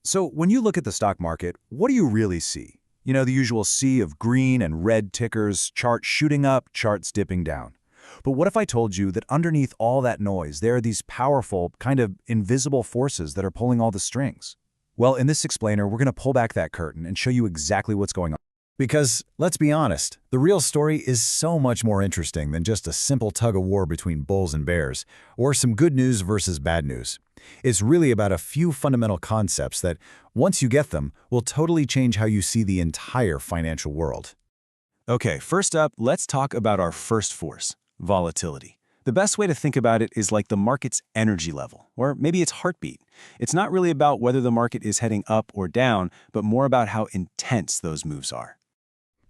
So when you look at the stock market, what do you really see? You know, the usual sea of green and red tickers, charts shooting up, charts dipping down. But what if I told you that underneath all that noise, there are these powerful, kind of invisible forces that are pulling all the strings? Well, in this explainer, we're going to pull back that curtain and show you exactly what's going on. Because, let's be honest, the real story is so much more interesting than just a simple tug-of-war between bulls and bears, or some good news versus bad news. It's really about a few fundamental concepts that, once you get them, will totally change how you see the entire financial world. Okay, first up, let's talk about our first force, volatility. The best way to think about it is like the market's energy level, or maybe its heartbeat. It's not really about whether the market is heading up or down, but more about how intense those moves are.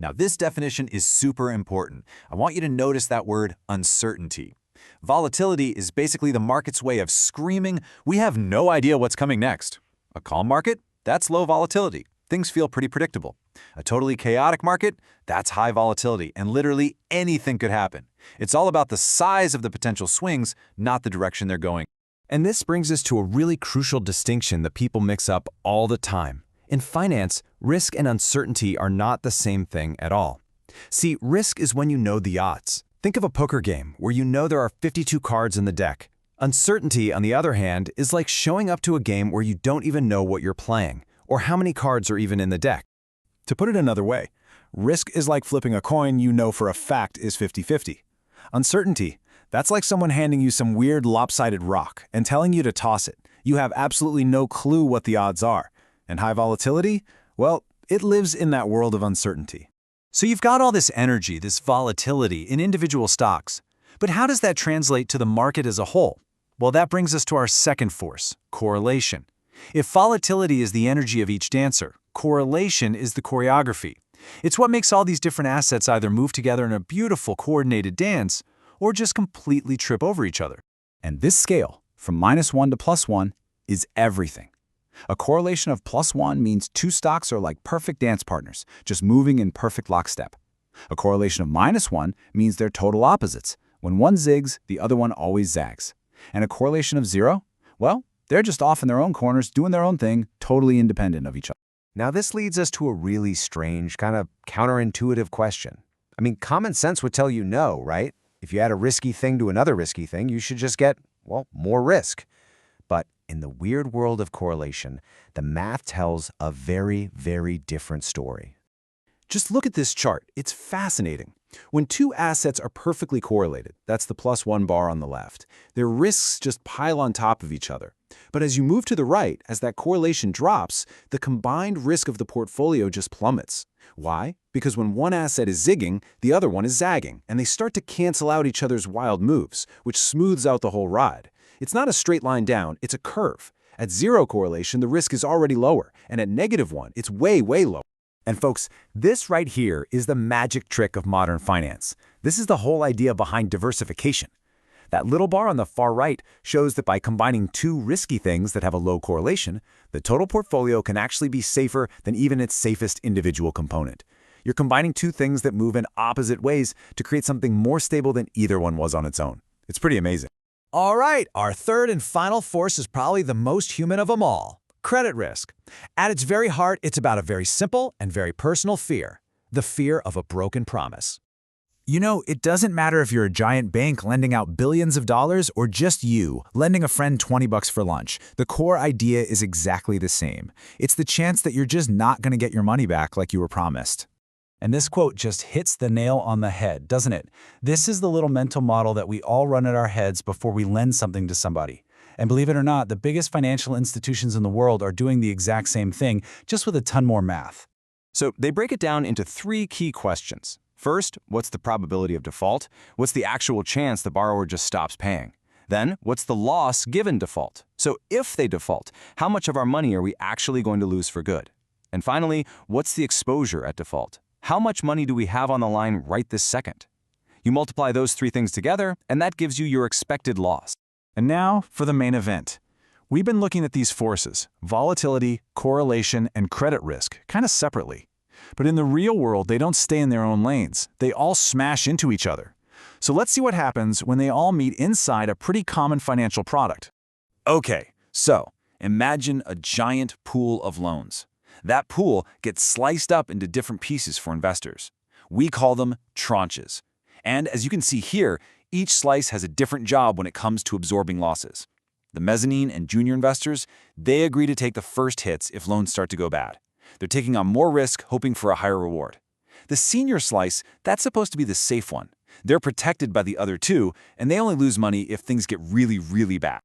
Now, this definition is super important. I want you to notice that word uncertainty. Volatility is basically the market's way of screaming, we have no idea what's coming next. A calm market? That's low volatility. Things feel pretty predictable. A totally chaotic market? That's high volatility, and literally anything could happen. It's all about the size of the potential swings, not the direction they're going. And this brings us to a really crucial distinction that people mix up all the time. In finance, risk and uncertainty are not the same thing at all. See, risk is when you know the odds. Think of a poker game where you know there are 52 cards in the deck. Uncertainty, on the other hand, is like showing up to a game where you don't even know what you're playing, or how many cards are even in the deck. To put it another way, risk is like flipping a coin you know for a fact is 50-50. Uncertainty, that's like someone handing you some weird lopsided rock and telling you to toss it. You have absolutely no clue what the odds are. And high volatility? Well, it lives in that world of uncertainty. So you've got all this energy, this volatility in individual stocks. But how does that translate to the market as a whole? Well, that brings us to our second force, correlation. If volatility is the energy of each dancer, correlation is the choreography. It's what makes all these different assets either move together in a beautiful coordinated dance or just completely trip over each other. And this scale, from -1 to +1, is everything. A correlation of +1 means two stocks are like perfect dance partners, just moving in perfect lockstep. A correlation of -1 means they're total opposites. When one zigs, the other one always zags. And a correlation of 0? Well, they're just off in their own corners, doing their own thing, totally independent of each other. Now, this leads us to a really strange, kind of counterintuitive question. I mean, common sense would tell you no, right? If you add a risky thing to another risky thing, you should just get, well, more risk. But in the weird world of correlation, the math tells a very, very different story. Just look at this chart. It's fascinating. When two assets are perfectly correlated, that's the +1 bar on the left, their risks just pile on top of each other. But as you move to the right, as that correlation drops, the combined risk of the portfolio just plummets. Why? Because when one asset is zigging, the other one is zagging, and they start to cancel out each other's wild moves, which smooths out the whole ride. It's not a straight line down, it's a curve. At 0 correlation, the risk is already lower, and at -1, it's way, way lower. And folks, this right here is the magic trick of modern finance. This is the whole idea behind diversification. That little bar on the far right shows that by combining two risky things that have a low correlation, the total portfolio can actually be safer than even its safest individual component. You're combining two things that move in opposite ways to create something more stable than either one was on its own. It's pretty amazing. All right, our third and final force is probably the most human of them all, credit risk. At its very heart, it's about a very simple and very personal fear, the fear of a broken promise. You know, it doesn't matter if you're a giant bank lending out billions of dollars or just you lending a friend $20 for lunch. The core idea is exactly the same. It's the chance that you're just not going to get your money back like you were promised. And this quote just hits the nail on the head, doesn't it? This is the little mental model that we all run in our heads before we lend something to somebody. And believe it or not, the biggest financial institutions in the world are doing the exact same thing, just with a ton more math. So they break it down into 3 key questions. First, what's the probability of default? What's the actual chance the borrower just stops paying? Then, what's the loss given default? So if they default, how much of our money are we actually going to lose for good? And finally, what's the exposure at default? How much money do we have on the line right this second? You multiply those 3 things together, and that gives you your expected loss. And now for the main event. We've been looking at these forces, volatility, correlation, and credit risk, kind of separately. But in the real world, they don't stay in their own lanes. They all smash into each other. So let's see what happens when they all meet inside a pretty common financial product. Okay, so Imagine a giant pool of loans. That pool gets sliced up into different pieces for investors. We call them tranches. And as you can see here, each slice has a different job when it comes to absorbing losses. The mezzanine and junior investors, they agree to take the first hits if loans start to go bad. They're taking on more risk, hoping for a higher reward. The senior slice, that's supposed to be the safe one. They're protected by the other two, and they only lose money if things get really, really bad.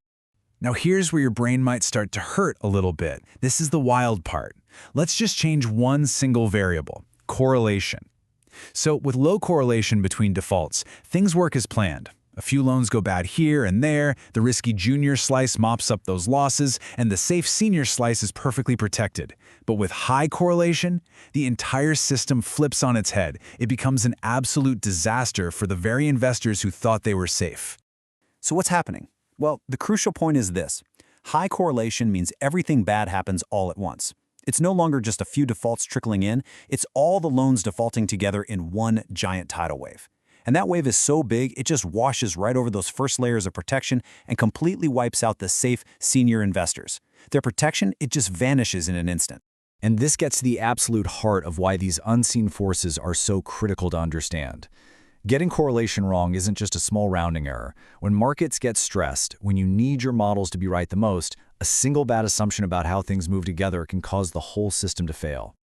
Now here's where your brain might start to hurt a little bit. This is the wild part. Let's just change one single variable, correlation. So with low correlation between defaults, things work as planned. A few loans go bad here and there, the risky junior slice mops up those losses, and the safe senior slice is perfectly protected. But with high correlation, the entire system flips on its head. It becomes an absolute disaster for the very investors who thought they were safe. So what's happening? Well, the crucial point is this. High correlation means everything bad happens all at once. It's no longer just a few defaults trickling in, it's all the loans defaulting together in one giant tidal wave. And that wave is so big, it just washes right over those first layers of protection and completely wipes out the safe senior investors. Their protection, it just vanishes in an instant. And this gets to the absolute heart of why these unseen forces are so critical to understand. Getting correlation wrong isn't just a small rounding error. When markets get stressed, when you need your models to be right the most, a single bad assumption about how things move together can cause the whole system to fail.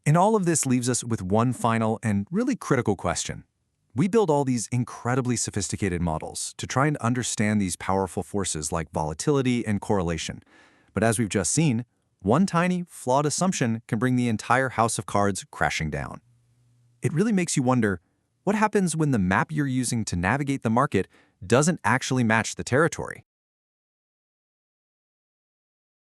And all of this leaves us with one final and really critical question. We build all these incredibly sophisticated models to try and understand these powerful forces like volatility and correlation. But as we've just seen, one tiny, flawed assumption can bring the entire house of cards crashing down. It really makes you wonder, what happens when the map you're using to navigate the market doesn't actually match the territory?